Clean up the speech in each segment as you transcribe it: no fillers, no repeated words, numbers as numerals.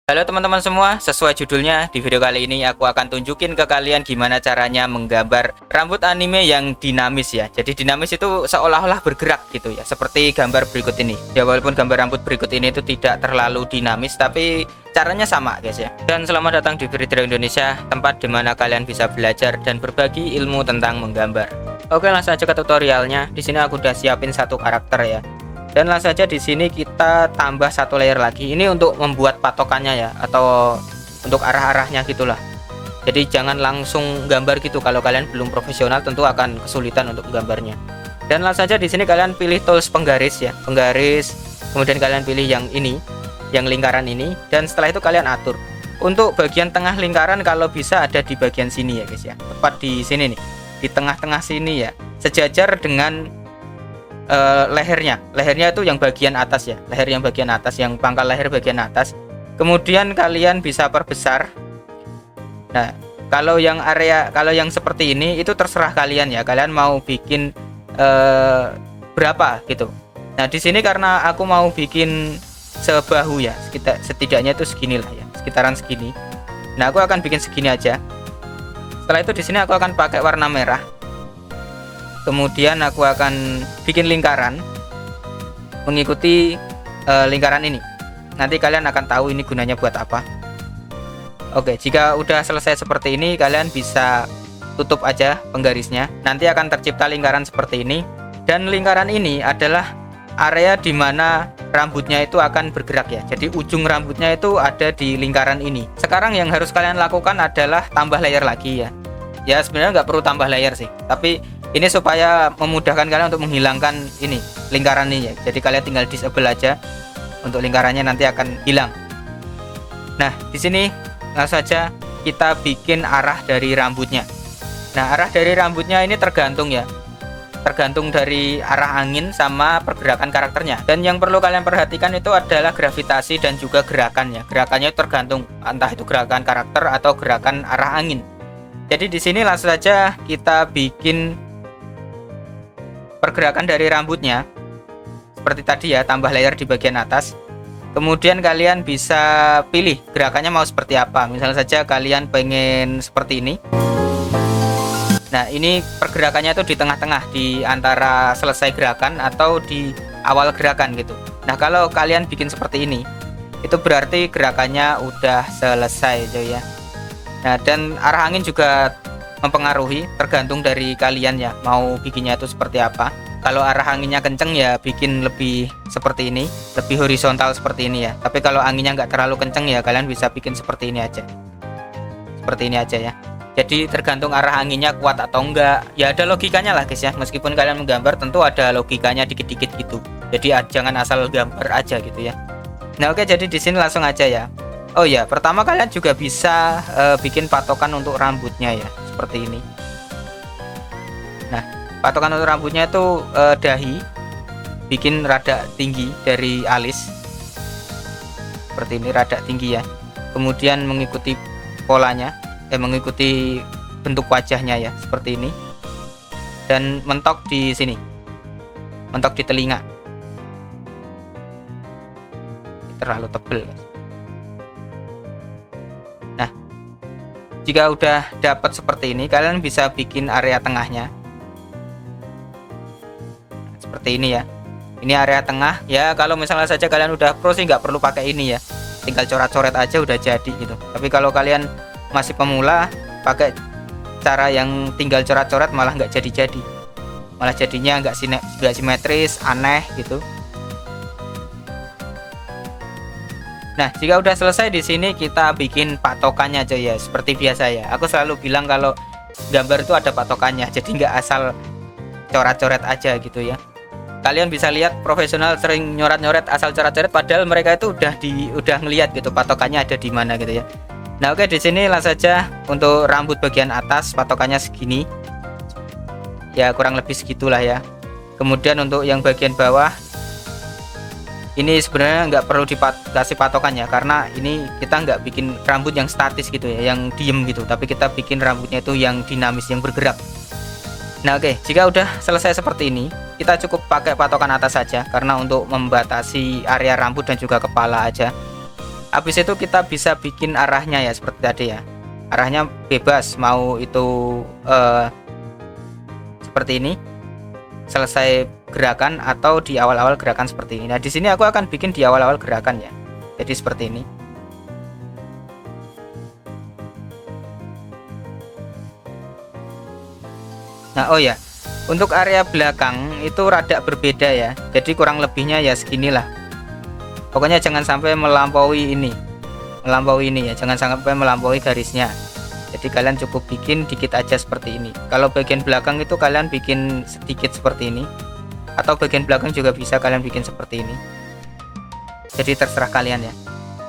Halo teman-teman semua, sesuai judulnya, di video kali ini aku akan tunjukin ke kalian gimana caranya menggambar rambut anime yang dinamis ya. Jadi dinamis itu seolah-olah bergerak gitu ya, seperti gambar berikut ini. Ya walaupun gambar rambut berikut ini itu tidak terlalu dinamis, tapi caranya sama guys ya. Dan selamat datang di Freedra Indonesia, tempat dimana kalian bisa belajar dan berbagi ilmu tentang menggambar. Oke, langsung aja ke tutorialnya. Di sini aku udah siapin satu karakter ya. Dan langsung saja di sini kita tambah satu layer lagi. Ini untuk membuat patokannya ya, atau untuk arah-arahnya gitulah. Jadi jangan langsung gambar gitu, kalau kalian belum profesional tentu akan kesulitan untuk menggambarnya. Dan langsung saja di sini kalian pilih tools penggaris ya, penggaris. Kemudian kalian pilih yang ini, yang lingkaran ini, dan setelah itu kalian atur. Untuk bagian tengah lingkaran kalau bisa ada di bagian sini ya guys ya. Tepat di sini nih, di tengah-tengah sini ya, sejajar dengan lehernya itu yang bagian atas ya, leher yang bagian atas, yang pangkal leher bagian atas. Kemudian kalian bisa perbesar. Nah, kalau yang seperti ini itu terserah kalian ya, kalian mau bikin berapa gitu. Nah di sini karena aku mau bikin sebahu ya, setidaknya itu segini lah ya, sekitaran segini. Nah aku akan bikin segini aja. Setelah itu di sini aku akan pakai warna merah. Kemudian aku akan bikin lingkaran mengikuti lingkaran ini. Nanti kalian akan tahu ini gunanya buat apa. Oke, jika udah selesai seperti ini, kalian bisa tutup aja penggarisnya. Nanti akan tercipta lingkaran seperti ini. Dan lingkaran ini adalah area di mana rambutnya itu akan bergerak ya. Jadi ujung rambutnya itu ada di lingkaran ini. Sekarang yang harus kalian lakukan adalah tambah layer lagi ya. Ya sebenarnya nggak perlu tambah layer sih, tapi ini supaya memudahkan kalian untuk menghilangkan ini lingkaran ini ya. Jadi kalian tinggal disable aja, untuk lingkarannya nanti akan hilang. Nah di sini langsung saja kita bikin arah dari rambutnya. Nah arah dari rambutnya ini tergantung ya, tergantung dari arah angin sama pergerakan karakternya. Dan yang perlu kalian perhatikan itu adalah gravitasi dan juga gerakannya. Gerakannya tergantung entah itu gerakan karakter atau gerakan arah angin. Jadi di sini langsung saja kita bikin pergerakan dari rambutnya seperti tadi ya, tambah layer di bagian atas. Kemudian kalian bisa pilih gerakannya mau seperti apa. Misalnya saja kalian pengen seperti ini. Nah ini pergerakannya itu di tengah-tengah, di antara selesai gerakan atau di awal gerakan gitu. Nah kalau kalian bikin seperti ini, itu berarti gerakannya udah selesai coy ya. Nah dan arah angin juga mempengaruhi, tergantung dari kalian ya, mau bikinnya itu seperti apa. Kalau arah anginnya kenceng ya bikin lebih seperti ini, lebih horizontal seperti ini ya. Tapi kalau anginnya nggak terlalu kenceng ya kalian bisa bikin seperti ini aja, seperti ini aja ya. Jadi tergantung arah anginnya kuat atau enggak ya, ada logikanya lah guys ya. Meskipun kalian menggambar tentu ada logikanya dikit-dikit gitu, jadi jangan asal gambar aja gitu ya. Nah oke, jadi di sini langsung aja ya. Oh ya, pertama kalian juga bisa bikin patokan untuk rambutnya ya, seperti ini. Nah, patokan untuk rambutnya itu dahi, bikin rada tinggi dari alis, seperti ini, rada tinggi ya. Kemudian mengikuti polanya, mengikuti bentuk wajahnya ya, seperti ini. Dan mentok di sini, mentok di telinga. Terlalu tebel. Jika udah dapat seperti ini, kalian bisa bikin area tengahnya seperti ini ya. Ini area tengah ya. Kalau misalnya saja kalian udah pro sih nggak perlu pakai ini ya, tinggal coret-coret aja udah jadi gitu. Tapi kalau kalian masih pemula, pakai cara yang tinggal coret-coret malah nggak jadi-jadi, malah jadinya nggak simetris, aneh gitu. Nah, jika udah selesai di sini kita bikin patokannya aja ya, seperti biasa ya. Aku selalu bilang kalau gambar itu ada patokannya, jadi nggak asal coret-coret aja gitu ya. Kalian bisa lihat profesional sering nyoret-nyoret asal coret-coret, padahal mereka itu udah ngelihat gitu patokannya ada di mana gitu ya. Nah, oke, di sini langsung saja untuk rambut bagian atas patokannya segini. Ya, kurang lebih segitulah ya. Kemudian untuk yang bagian bawah ini sebenarnya nggak perlu dikasih patokan ya, karena ini kita nggak bikin rambut yang statis gitu ya, yang diem gitu, tapi kita bikin rambutnya itu yang dinamis, yang bergerak. Nah oke, jika udah selesai seperti ini, kita cukup pakai patokan atas saja, karena untuk membatasi area rambut dan juga kepala aja. Habis itu kita bisa bikin arahnya ya seperti tadi ya, arahnya bebas, mau itu seperti ini selesai gerakan atau di awal-awal gerakan seperti ini. Nah di sini aku akan bikin di awal-awal gerakan ya, jadi seperti ini. Nah oh ya, untuk area belakang itu rada berbeda ya, jadi kurang lebihnya ya seginilah. Pokoknya jangan sampai melampaui ini ya, jangan sampai melampaui garisnya. Jadi kalian cukup bikin dikit aja seperti ini. Kalau bagian belakang itu kalian bikin sedikit seperti ini, atau bagian belakang juga bisa kalian bikin seperti ini. Jadi terserah kalian ya.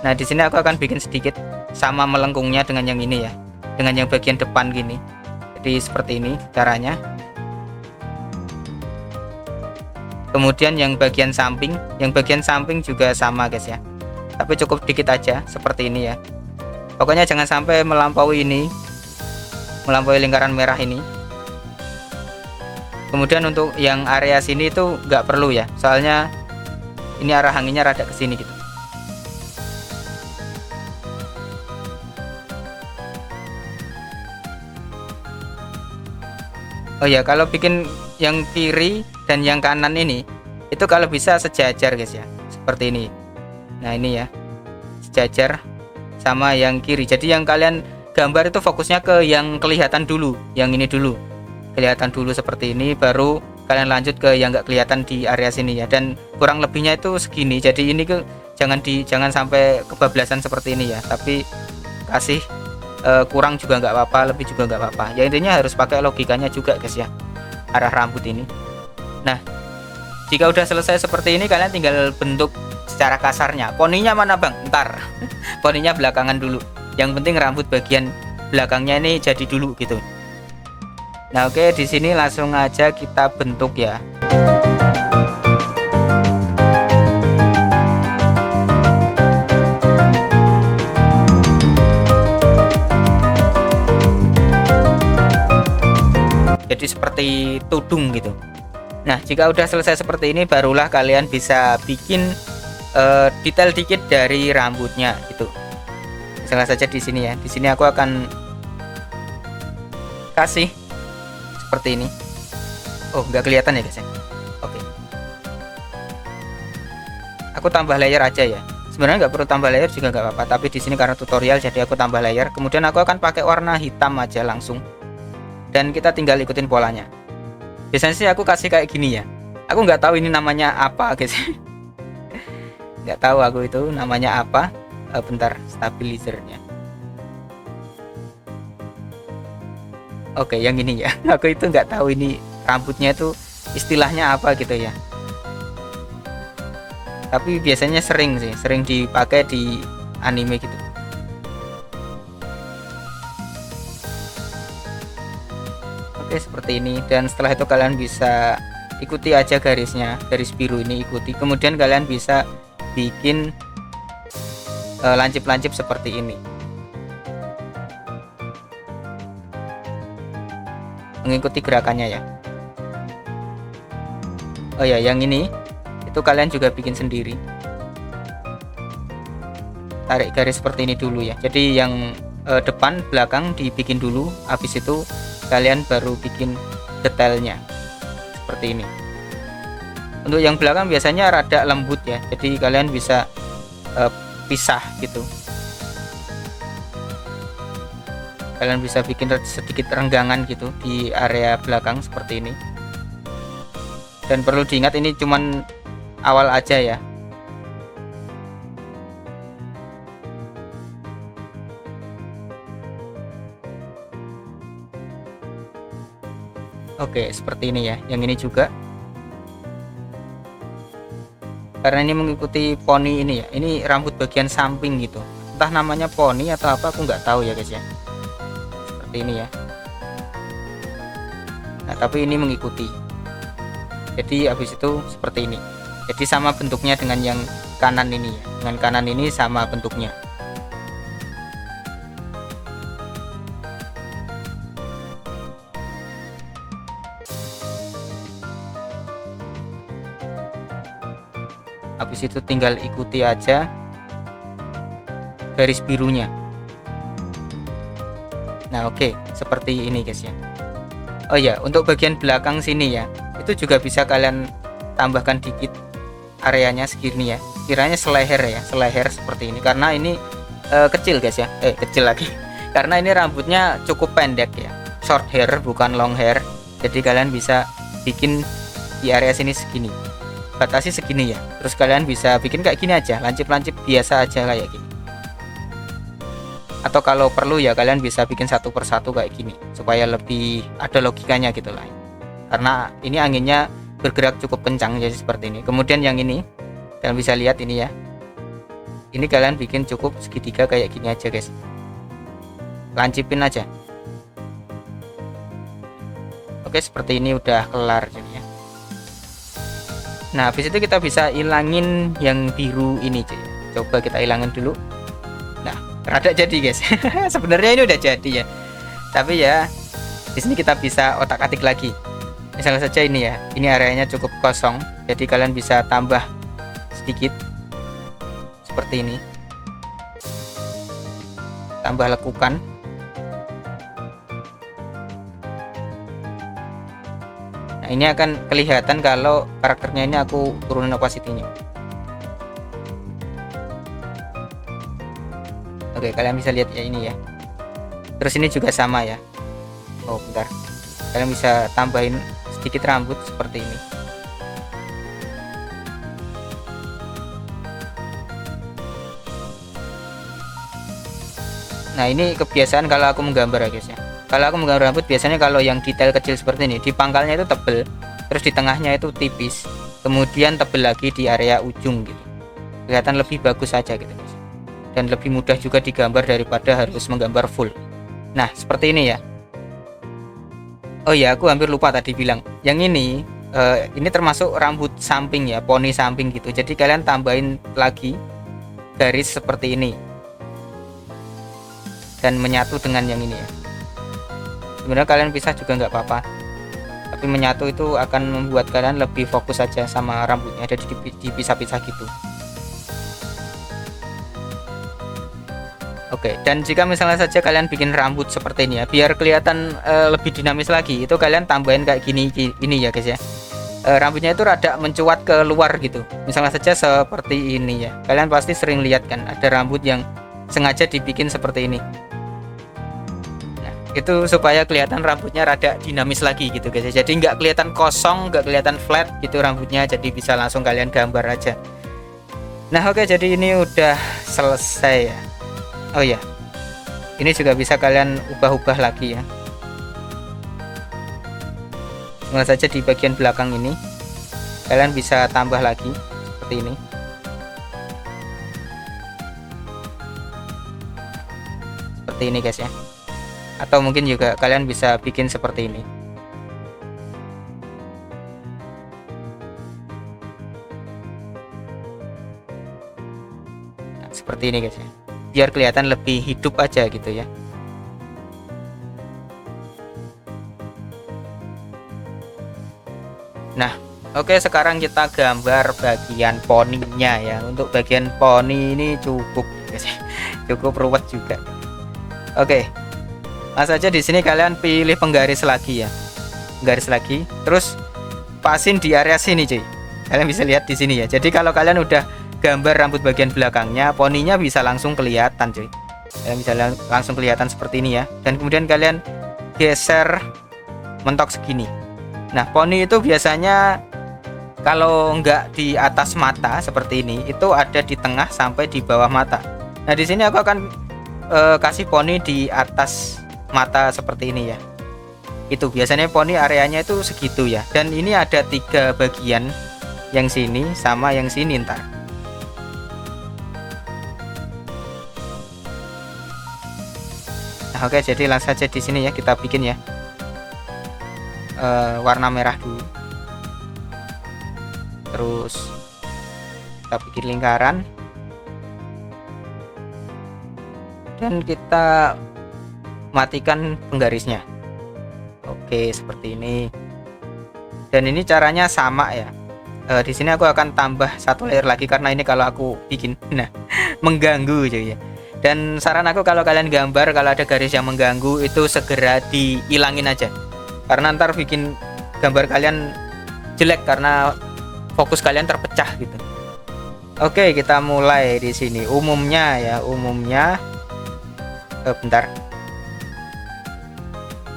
Nah di sini aku akan bikin sedikit, sama melengkungnya dengan yang ini ya, dengan yang bagian depan gini. Jadi seperti ini caranya. Kemudian yang bagian samping juga sama guys ya, tapi cukup dikit aja seperti ini ya. Pokoknya jangan sampai melampaui ini, melampaui lingkaran merah ini. Kemudian untuk yang area sini itu nggak perlu ya, soalnya ini arah anginnya rada ke sini gitu. Oh ya, kalau bikin yang kiri dan yang kanan ini itu kalau bisa sejajar guys ya, seperti ini. Nah ini ya, sejajar sama yang kiri. Jadi yang kalian gambar itu fokusnya ke yang kelihatan dulu, yang ini dulu, kelihatan dulu seperti ini, baru kalian lanjut ke yang nggak kelihatan di area sini ya. Dan kurang lebihnya itu segini. Jadi ini ke jangan sampai kebablasan seperti ini ya, tapi kasih kurang juga nggak apa-apa, lebih juga nggak apa-apa ya. Intinya harus pakai logikanya juga guys ya, arah rambut ini. Nah jika udah selesai seperti ini, kalian tinggal bentuk secara kasarnya. Poninya mana bang? Ntar poninya belakangan dulu, yang penting rambut bagian belakangnya ini jadi dulu gitu. Nah oke, di sini langsung aja kita bentuk ya. Jadi seperti tudung gitu. Nah jika udah selesai seperti ini, barulah kalian bisa bikin detail dikit dari rambutnya gitu. Misalnya saja di sini ya, di sini aku akan kasih seperti ini. Oh nggak kelihatan ya guys ya. Oke, aku tambah layer aja ya. Sebenarnya nggak perlu tambah layer juga nggak apa-apa, tapi di sini karena tutorial jadi aku tambah layer. Kemudian aku akan pakai warna hitam aja langsung, dan kita tinggal ikutin polanya. Biasanya sih aku kasih kayak gini ya, aku nggak tahu ini namanya apa guys. Nggak tahu aku itu namanya apa. Bentar, stabilizernya. Oke yang ini ya. Aku itu nggak tahu ini rambutnya itu istilahnya apa gitu ya, tapi biasanya sering dipakai di anime gitu. Oke seperti ini, dan setelah itu kalian bisa ikuti aja garisnya, garis biru ini ikuti. Kemudian kalian bisa bikin lancip-lancip seperti ini, mengikuti gerakannya ya. Oh ya yang ini itu kalian juga bikin sendiri, tarik garis seperti ini dulu ya. Jadi yang depan belakang dibikin dulu, habis itu kalian baru bikin detailnya seperti ini. Untuk yang belakang biasanya rada lembut ya, jadi kalian bisa pisah gitu. Kalian bisa bikin sedikit renggangan gitu di area belakang seperti ini. Dan perlu diingat ini cuman awal aja ya. Oke seperti ini ya, yang ini juga karena ini mengikuti poni ini ya. Ini rambut bagian samping gitu, entah namanya poni atau apa aku nggak tahu ya guys ya, seperti ini ya. Nah tapi ini mengikuti, jadi habis itu seperti ini. Jadi sama bentuknya dengan yang kanan ini ya, dengan kanan ini sama bentuknya. Habis itu tinggal ikuti aja garis birunya. Nah oke, seperti ini guys ya. Oh ya, untuk bagian belakang sini ya, itu juga bisa kalian tambahkan dikit areanya segini ya, kiranya seleher ya, seleher seperti ini, karena ini kecil guys ya, kecil lagi karena ini rambutnya cukup pendek ya, short hair bukan long hair. Jadi kalian bisa bikin di area sini segini, batasi segini ya, terus kalian bisa bikin kayak gini aja, lancip-lancip biasa aja kayak gini, atau kalau perlu ya kalian bisa bikin satu persatu kayak gini supaya lebih ada logikanya gitu lah, karena ini anginnya bergerak cukup kencang jadi seperti ini. Kemudian yang ini kalian bisa lihat ini ya, ini kalian bikin cukup segitiga kayak gini aja guys, lancipin aja. Oke, seperti ini udah kelar jadinya. Nah habis itu kita bisa ilangin yang biru ini cuy, coba kita ilangin dulu. Nah rada jadi guys sebenarnya ini udah jadi ya, tapi ya di sini kita bisa otak-atik lagi. Misalnya saja ini ya, ini areanya cukup kosong, jadi kalian bisa tambah sedikit seperti ini, tambah lekukan. Nah ini akan kelihatan kalau karakternya ini aku turunin opacity-nya. Oke, kalian bisa lihat ya ini ya, terus ini juga sama ya. Oh bentar, kalian bisa tambahin sedikit rambut seperti ini. Nah ini kebiasaan kalau aku menggambar ya guys ya. Kalau aku menggambar rambut biasanya kalau yang detail kecil seperti ini, di pangkalnya itu tebel, terus di tengahnya itu tipis, kemudian tebel lagi di area ujung gitu, kelihatan lebih bagus saja gitu guys, dan lebih mudah juga digambar daripada harus menggambar full. Nah seperti ini ya. Oh ya, aku hampir lupa tadi bilang, yang ini termasuk rambut samping ya, poni samping gitu. Jadi kalian tambahin lagi garis seperti ini dan menyatu dengan yang ini ya. Sebenarnya kalian pisah juga nggak apa-apa, tapi menyatu itu akan membuat kalian lebih fokus saja sama rambutnya, jadi dipisah-pisah gitu. Oke, dan jika misalnya saja kalian bikin rambut seperti ini ya, biar kelihatan lebih dinamis lagi, itu kalian tambahin kayak gini ini ya guys ya. Rambutnya itu rada mencuat ke luar gitu. Misalnya saja seperti ini ya. Kalian pasti sering lihat kan ada rambut yang sengaja dibikin seperti ini. Nah, itu supaya kelihatan rambutnya rada dinamis lagi gitu guys ya. Jadi nggak kelihatan kosong, nggak kelihatan flat gitu rambutnya, jadi bisa langsung kalian gambar aja. Nah, oke, jadi ini udah selesai ya. Oh ya, ini juga bisa kalian ubah-ubah lagi ya. Cuma saja di bagian belakang ini kalian bisa tambah lagi seperti ini. Seperti ini guys ya. Atau mungkin juga kalian bisa bikin seperti ini. Nah, seperti ini guys ya. Biar kelihatan lebih hidup aja gitu ya. Nah, oke, sekarang kita gambar bagian poninya ya. Untuk bagian poni ini cukup guys, cukup ruwet juga. Oke, langsung aja di sini kalian pilih penggaris lagi ya, penggaris lagi, terus pasin di area sini cuy. Kalian bisa lihat di sini ya. Jadi kalau kalian udah gambar rambut bagian belakangnya, poninya bisa langsung kelihatan cuy. Kalian bisa langsung kelihatan seperti ini ya. Dan kemudian kalian geser mentok segini. Nah, poni itu biasanya kalau nggak di atas mata seperti ini, itu ada di tengah sampai di bawah mata. Nah, di sini aku akan kasih poni di atas mata seperti ini ya. Itu biasanya poni areanya itu segitu ya. Dan ini ada 3 bagian, yang sini sama yang sini ntar. Nah, oke, jadi langsung saja di sini ya kita bikin ya. Warna merah dulu, terus kita bikin lingkaran dan kita matikan penggarisnya. Oke, seperti ini. Dan ini caranya sama ya. Di sini aku akan tambah 1 layer lagi karena ini kalau aku bikin nah mengganggu cuy ya. Dan saran aku kalau kalian gambar, kalau ada garis yang mengganggu itu segera dihilangin aja, karena ntar bikin gambar kalian jelek karena fokus kalian terpecah gitu. Oke, kita mulai di sini. Umumnya ya, bentar.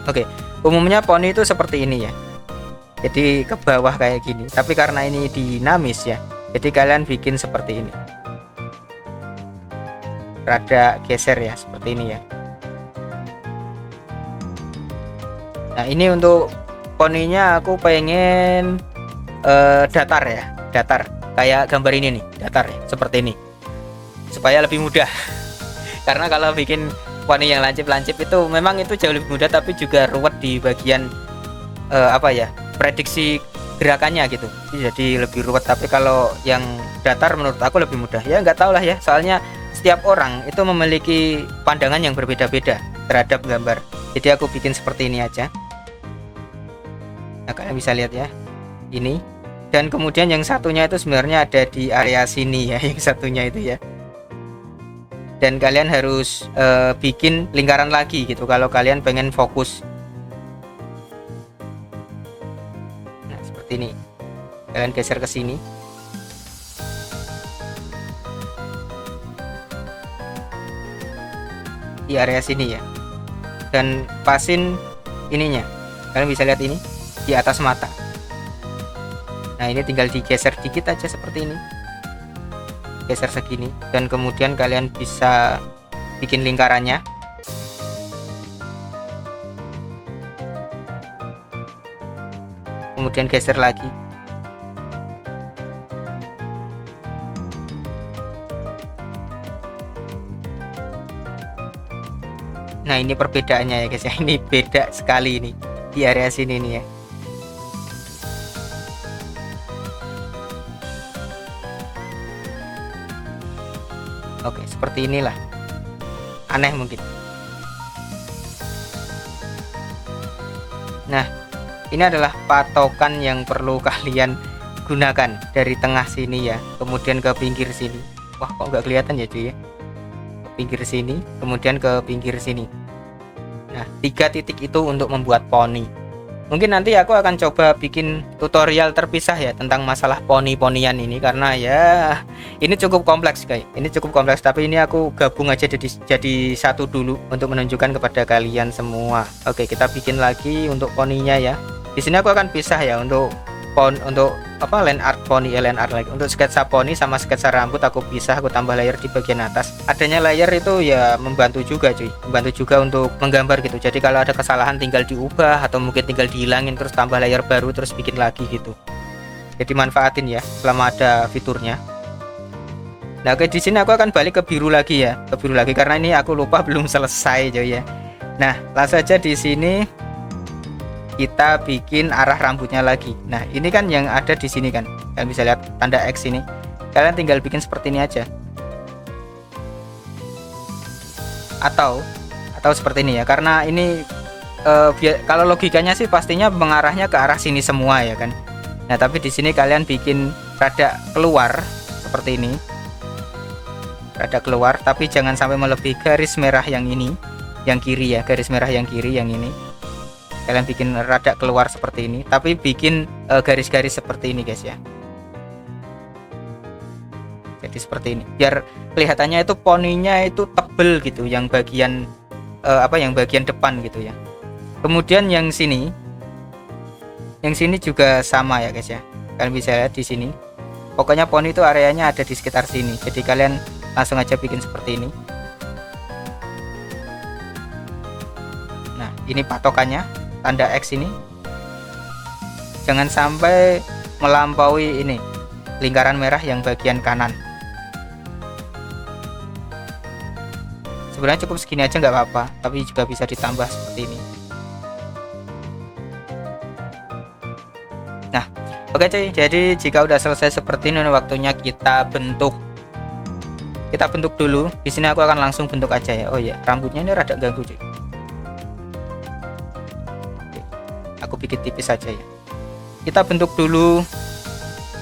Oke, umumnya poni itu seperti ini ya. Jadi ke bawah kayak gini. Tapi karena ini dinamis ya, jadi kalian bikin seperti ini. Rada geser ya, seperti ini ya. Nah, ini untuk poninya aku pengen datar ya, datar. Kayak gambar ini nih, datar ya, seperti ini. Supaya lebih mudah. Karena kalau bikin poni yang lancip-lancip itu memang itu jauh lebih mudah, tapi juga ruwet di bagian prediksi gerakannya gitu. Jadi lebih ruwet. Tapi kalau yang datar menurut aku lebih mudah. Ya nggak tahu lah ya, soalnya setiap orang itu memiliki pandangan yang berbeda-beda terhadap gambar. Jadi aku bikin seperti ini aja. Nah, kalian bisa lihat ya, ini. Dan kemudian yang satunya itu sebenarnya ada di area sini ya, yang satunya itu ya. Dan kalian harus bikin lingkaran lagi gitu kalau kalian pengen fokus. Nah, seperti ini. Kalian geser ke sini. Di area sini ya. Dan pasin ininya. Kalian bisa lihat ini di atas mata. Nah, ini tinggal digeser dikit aja seperti ini. Geser segini, dan kemudian kalian bisa bikin lingkarannya. Kemudian geser lagi. Nah, ini perbedaannya ya guys ya. Ini beda sekali ini di area sini nih ya. Oke, seperti inilah. Aneh mungkin. Nah, ini adalah patokan yang perlu kalian gunakan dari tengah sini ya, kemudian ke pinggir sini. Wah, kok nggak kelihatan ya cuy ya? Ke pinggir sini, kemudian ke pinggir sini. Nah, 3 titik itu untuk membuat poni. Mungkin nanti aku akan coba bikin tutorial terpisah ya tentang masalah poni-ponian ini, karena ya ini cukup kompleks guys. Ini cukup kompleks, tapi ini aku gabung aja jadi satu dulu untuk menunjukkan kepada kalian semua. Oke, kita bikin lagi untuk poninya ya. Di sini aku akan pisah ya untuk land art poni, land art lagi. Untuk sketsa poni sama sketsa rambut aku pisah, aku tambah layer di bagian atas. Adanya layer itu ya membantu juga cuy, membantu juga untuk menggambar gitu. Jadi kalau ada kesalahan tinggal diubah atau mungkin tinggal dihilangin terus tambah layer baru terus bikin lagi gitu. Jadi manfaatin ya selama ada fiturnya. Nah, oke, di sini aku akan balik ke biru lagi ya, ke biru lagi karena ini aku lupa belum selesai cuy ya. Nah, langsung aja di sini kita bikin arah rambutnya lagi. Nah, ini kan yang ada di sini kan, kalian bisa lihat tanda X ini. Kalian tinggal bikin seperti ini aja, atau seperti ini ya, karena ini kalau logikanya sih pastinya mengarahnya ke arah sini semua ya kan. Nah, tapi di sini kalian bikin rada keluar seperti ini, rada keluar, tapi jangan sampai melebihi garis merah yang ini, yang kiri ya, garis merah yang kiri yang ini. Kalian bikin rada keluar seperti ini, tapi bikin garis-garis seperti ini guys ya. Jadi seperti ini, biar kelihatannya itu poninya itu tebel gitu, yang bagian yang bagian depan gitu ya. Kemudian yang sini juga sama ya guys ya. Kalian bisa lihat di sini. Pokoknya poni itu areanya ada di sekitar sini. Jadi kalian langsung aja bikin seperti ini. Nah, ini patokannya, tanda X ini. Jangan sampai melampaui ini lingkaran merah yang bagian kanan. Sebenarnya cukup segini aja nggak apa-apa, tapi juga bisa ditambah seperti ini. Nah, oke cuy, jadi jika udah selesai seperti ini, waktunya kita bentuk. Kita bentuk dulu. Di sini aku akan langsung bentuk aja ya. Oh ya, rambutnya ini rada ganggu cuy. Oke, aku bikin tipis aja ya. Kita bentuk dulu.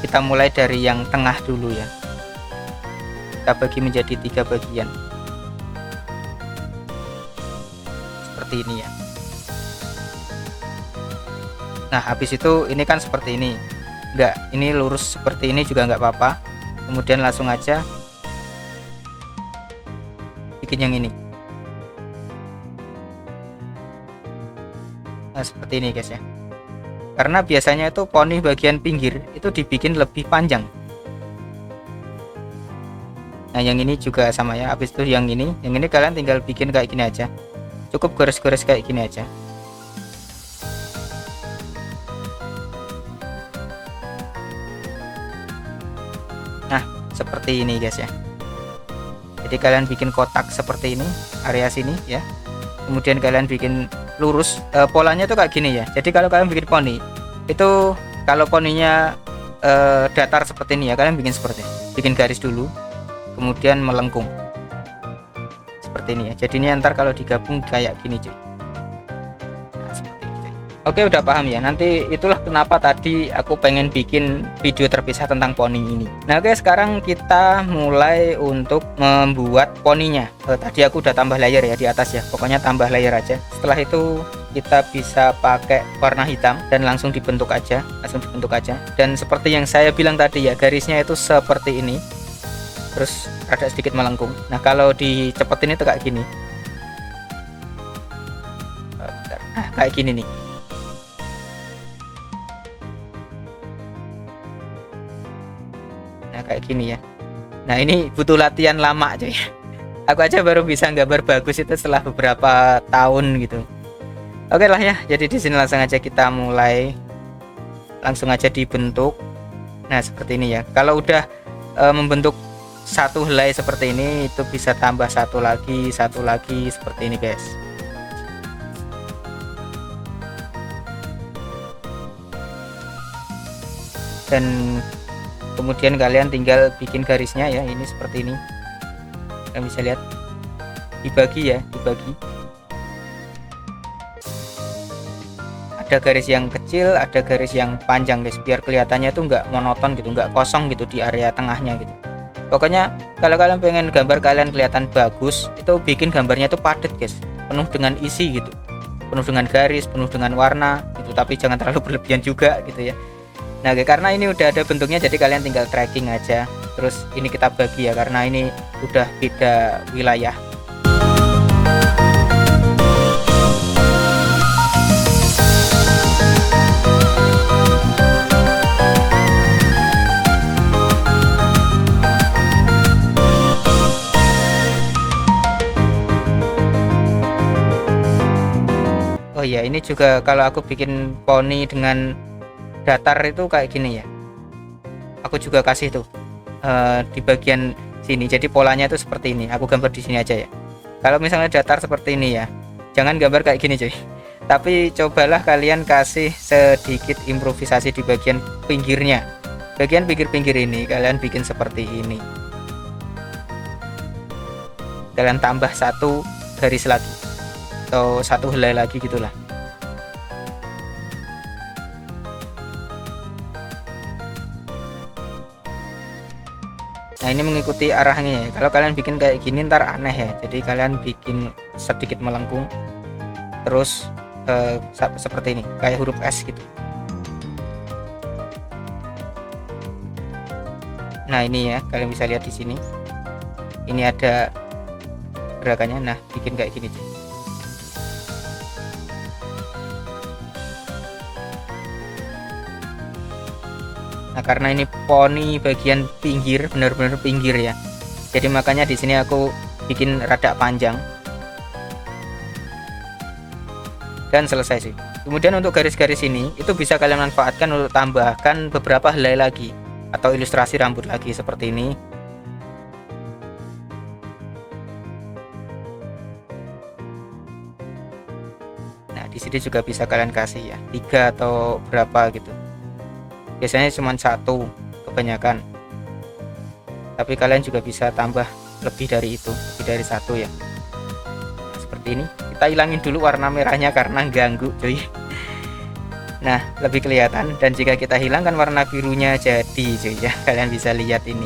Kita mulai dari yang tengah dulu ya. Kita bagi menjadi 3 bagian. seperti ini ya. Nah habis itu ini kan seperti ini, enggak, ini lurus seperti ini juga nggak apa-apa. Kemudian langsung aja bikin yang ini. Nah seperti ini guys ya, karena biasanya itu poni bagian pinggir itu dibikin lebih panjang. Nah yang ini juga sama ya. Habis itu yang ini kalian tinggal bikin kayak gini aja, cukup gores-gores kayak gini aja. Nah seperti ini guys ya. Jadi kalian bikin kotak seperti ini area sini ya, kemudian kalian bikin lurus. Polanya tuh kayak gini ya. Jadi kalau kalian bikin poni itu, kalau poninya datar seperti ini ya, kalian bikin seperti ini. Bikin garis dulu, kemudian melengkung seperti ini ya. Jadi ini ntar kalau digabung kayak gini cuy. Nah, seperti ini cuy. Oke udah paham ya. Nanti itulah kenapa tadi aku pengen bikin video terpisah tentang poni ini. Nah oke, sekarang kita mulai untuk membuat poninya. Tadi aku udah tambah layer ya di atas ya, pokoknya tambah layer aja. Setelah itu kita bisa pakai warna hitam dan langsung dibentuk aja, dan seperti yang saya bilang tadi ya, garisnya itu seperti ini, terus ada sedikit melengkung. Nah kalau dicepetin itu kayak gini, nah kayak gini nih. Nah kayak gini ya. Nah ini butuh latihan lama cuy. Aku aja baru bisa gambar bagus itu setelah beberapa tahun gitu. Oke lah ya, jadi di sini langsung aja kita mulai, langsung aja dibentuk. Nah seperti ini ya. Kalau udah membentuk satu helai seperti ini, itu bisa tambah satu lagi seperti ini guys. Dan kemudian kalian tinggal bikin garisnya ya, ini seperti ini. Kalian bisa lihat dibagi ya, dibagi. Ada garis yang kecil, ada garis yang panjang guys, biar kelihatannya tuh nggak monoton gitu, nggak kosong gitu di area tengahnya gitu. Pokoknya kalau kalian pengen gambar kalian kelihatan bagus, itu bikin gambarnya tuh padat guys, penuh dengan isi gitu, penuh dengan garis, penuh dengan warna gitu, tapi jangan terlalu berlebihan juga gitu ya. Nah karena ini udah ada bentuknya, jadi kalian tinggal tracking aja. Terus ini kita bagi ya, karena ini udah beda wilayah. Oh iya, ini juga kalau aku bikin poni dengan datar itu kayak gini ya, aku juga kasih tuh di bagian sini, jadi polanya itu seperti ini. Aku gambar di sini aja ya. Kalau misalnya datar seperti ini ya, jangan gambar kayak gini cuy, tapi cobalah kalian kasih sedikit improvisasi di bagian pinggirnya, bagian pinggir-pinggir ini kalian bikin seperti ini, kalian tambah satu garis lagi atau satu helai lagi gitulah. Nah ini mengikuti arahnya ya. Kalau kalian bikin kayak gini ntar aneh ya, jadi kalian bikin sedikit melengkung, terus seperti ini kayak huruf S gitu. Nah ini ya, kalian bisa lihat di sini, ini ada gerakannya. Nah bikin kayak gini cuy. Nah karena ini poni bagian pinggir, benar-benar pinggir ya, jadi makanya di sini aku bikin rada panjang dan selesai sih. Kemudian untuk garis-garis ini itu bisa kalian manfaatkan untuk tambahkan beberapa helai lagi atau ilustrasi rambut lagi seperti ini. Nah di sini juga bisa kalian kasih ya 3 atau berapa gitu. Biasanya cuma satu kebanyakan, tapi kalian juga bisa tambah lebih dari itu, lebih dari satu ya. Nah, seperti ini. Kita hilangin dulu warna merahnya karena ganggu cuy. Nah lebih kelihatan, dan jika kita hilangkan warna birunya jadi cuy ya, kalian bisa lihat ini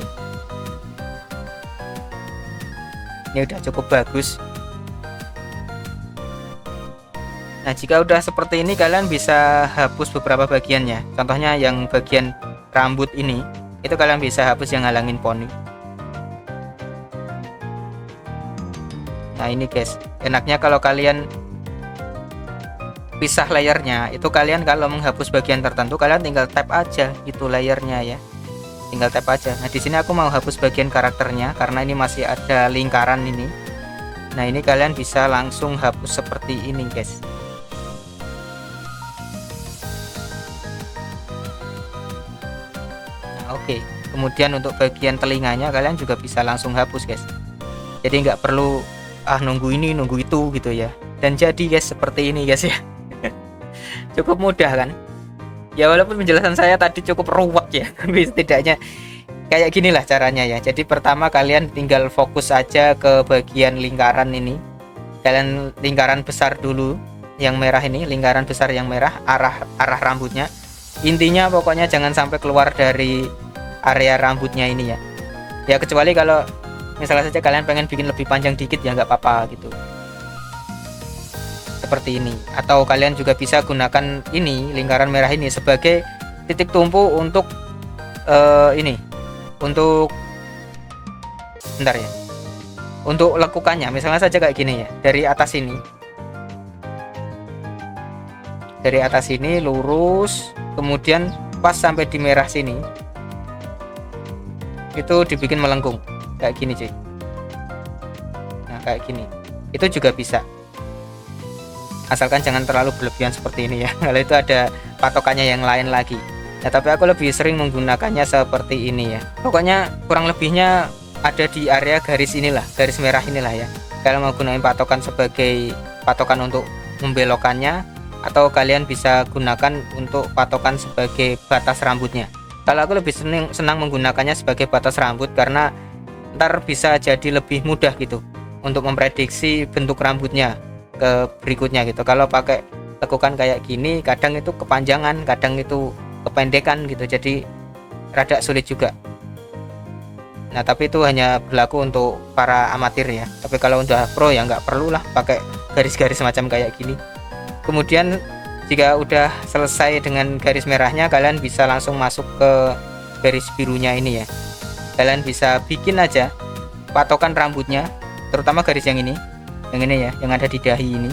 udah cukup bagus. Nah, jika udah seperti ini kalian bisa hapus beberapa bagiannya. Contohnya yang bagian rambut ini, itu kalian bisa hapus yang halangin poni. Nah, ini guys, enaknya kalau kalian pisah layernya, itu kalian kalau menghapus bagian tertentu kalian tinggal tap aja gitu layernya ya. Tinggal tap aja. Nah, di sini aku mau hapus bagian karakternya karena ini masih ada lingkaran ini. Nah, ini kalian bisa langsung hapus seperti ini guys. Oke, kemudian untuk bagian telinganya kalian juga bisa langsung hapus guys. Jadi nggak perlu nunggu ini nunggu itu gitu ya. Dan jadi guys seperti ini guys ya. Cukup mudah kan? Ya walaupun penjelasan saya tadi cukup ruwet ya, tapi setidaknya kayak ginilah caranya ya. Jadi pertama kalian tinggal fokus aja ke bagian lingkaran ini. Kalian lingkaran besar dulu, yang merah ini, lingkaran besar yang merah, arah rambutnya. Intinya pokoknya jangan sampai keluar dari area rambutnya ini ya. Ya kecuali kalau misalnya saja kalian pengen bikin lebih panjang dikit ya nggak apa-apa gitu. Seperti ini. Atau kalian juga bisa gunakan ini lingkaran merah ini sebagai titik tumpu untuk ini. Untuk bentar ya. Untuk lekukannya misalnya saja kayak gini ya. Dari atas ini. Dari atas ini lurus, kemudian pas sampai di merah sini. Itu dibikin melengkung kayak gini cuy. Nah kayak gini itu juga bisa, asalkan jangan terlalu berlebihan seperti ini ya. Kalau itu ada patokannya yang lain lagi ya, tapi aku lebih sering menggunakannya seperti ini ya. Pokoknya kurang lebihnya ada di area garis inilah, garis merah inilah ya. Kalian mau gunain patokan sebagai patokan untuk membelokkannya, atau kalian bisa gunakan untuk patokan sebagai batas rambutnya. Kalau aku lebih senang menggunakannya sebagai batas rambut karena ntar bisa jadi lebih mudah gitu untuk memprediksi bentuk rambutnya ke berikutnya gitu. Kalau pakai lekukan kayak gini kadang itu kepanjangan, kadang itu kependekan gitu, jadi rada sulit juga. Nah tapi itu hanya berlaku untuk para amatir ya, tapi kalau udah pro ya nggak perlu lah pakai garis-garis macam kayak gini. Kemudian jika udah selesai dengan garis merahnya, kalian bisa langsung masuk ke garis birunya ini ya. Kalian bisa bikin aja patokan rambutnya, terutama garis yang ini ya, yang ada di dahi ini,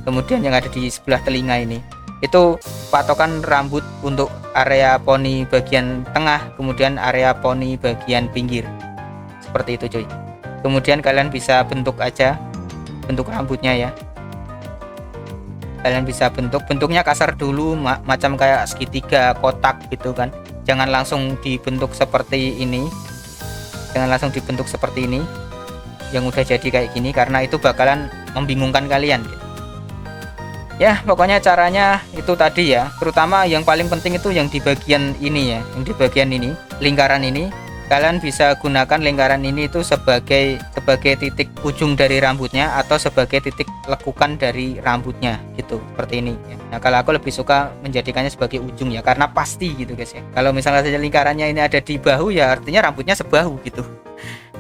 kemudian yang ada di sebelah telinga ini. Itu patokan rambut untuk area poni bagian tengah, kemudian area poni bagian pinggir. Seperti itu cuy. Kemudian kalian bisa bentuk aja bentuk rambutnya ya. Kalian bisa bentuknya kasar dulu, macam kayak segitiga, kotak gitu kan. Jangan langsung dibentuk seperti ini. Jangan langsung dibentuk seperti ini yang udah jadi kayak gini, karena itu bakalan membingungkan kalian gitu. Ya pokoknya caranya itu tadi ya. Terutama yang paling penting itu yang di bagian ini ya, yang di bagian ini, lingkaran ini. Kalian bisa gunakan lingkaran ini itu sebagai titik ujung dari rambutnya, atau sebagai titik lekukan dari rambutnya gitu, seperti ini ya. Nah kalau aku lebih suka menjadikannya sebagai ujung ya, karena pasti gitu guys ya. Kalau misalnya saja lingkarannya ini ada di bahu ya artinya rambutnya sebahu gitu,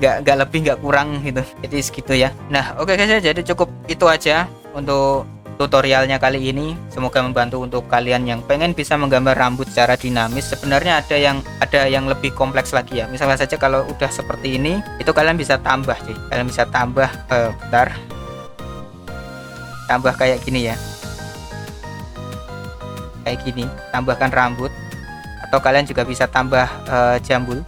nggak lebih nggak kurang gitu. Jadi segitu ya. Nah oke guys ya, jadi cukup itu aja untuk tutorialnya kali ini. Semoga membantu untuk kalian yang pengen bisa menggambar rambut secara dinamis. Sebenarnya ada yang lebih kompleks lagi ya. Misalnya saja kalau udah seperti ini, itu kalian bisa tambah cuy. Kalian bisa tambah bentar. Tambah kayak gini ya. Kayak gini, tambahkan rambut, atau kalian juga bisa tambah jambul.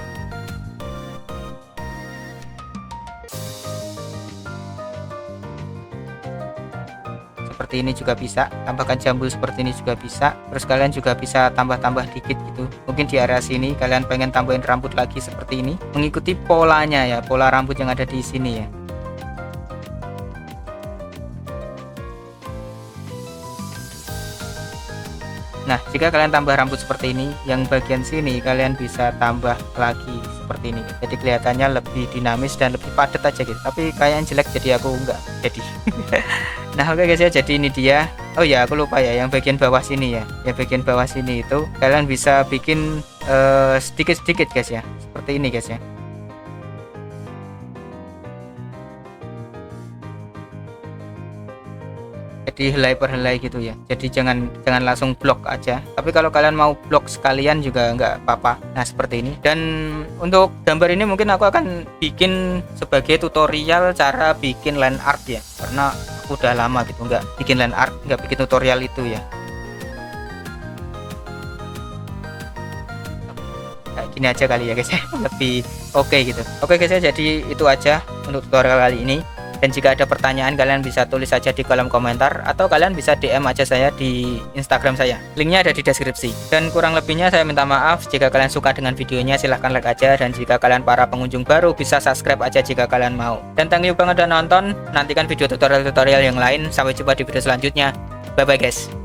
Seperti ini juga bisa, tambahkan jambul seperti ini juga bisa. Terus kalian juga bisa tambah-tambah dikit gitu, mungkin di area sini kalian pengen tambahin rambut lagi seperti ini, mengikuti polanya ya, pola rambut yang ada di sini ya. Nah jika kalian tambah rambut seperti ini, yang bagian sini kalian bisa tambah lagi seperti ini, jadi kelihatannya lebih dinamis dan lebih padat aja gitu. Tapi kayaknya jelek jadi aku enggak jadi. Nah oke guys ya, jadi ini dia. Oh ya aku lupa ya, yang bagian bawah sini ya, yang bagian bawah sini itu kalian bisa bikin sedikit-sedikit guys ya, seperti ini guys ya. jadi helai per helai gitu ya. Jadi jangan langsung blok aja, tapi kalau kalian mau blok sekalian juga nggak apa-apa. Nah seperti ini. Dan untuk gambar ini mungkin aku akan bikin sebagai tutorial cara bikin line art ya, karena aku udah lama gitu nggak bikin line art, nggak bikin tutorial itu ya. Kayak gini aja kali ya guys ya, lebih oke gitu. Oke guys ya, jadi itu aja untuk tutorial kali ini. Dan jika ada pertanyaan kalian bisa tulis saja di kolom komentar, atau kalian bisa DM aja saya di Instagram saya. Linknya ada di deskripsi. Dan kurang lebihnya saya minta maaf. Jika kalian suka dengan videonya silahkan like aja, dan jika kalian para pengunjung baru bisa subscribe aja jika kalian mau. Dan thank you banget udah nonton. Nantikan video tutorial-tutorial yang lain. Sampai jumpa di video selanjutnya. Bye bye guys.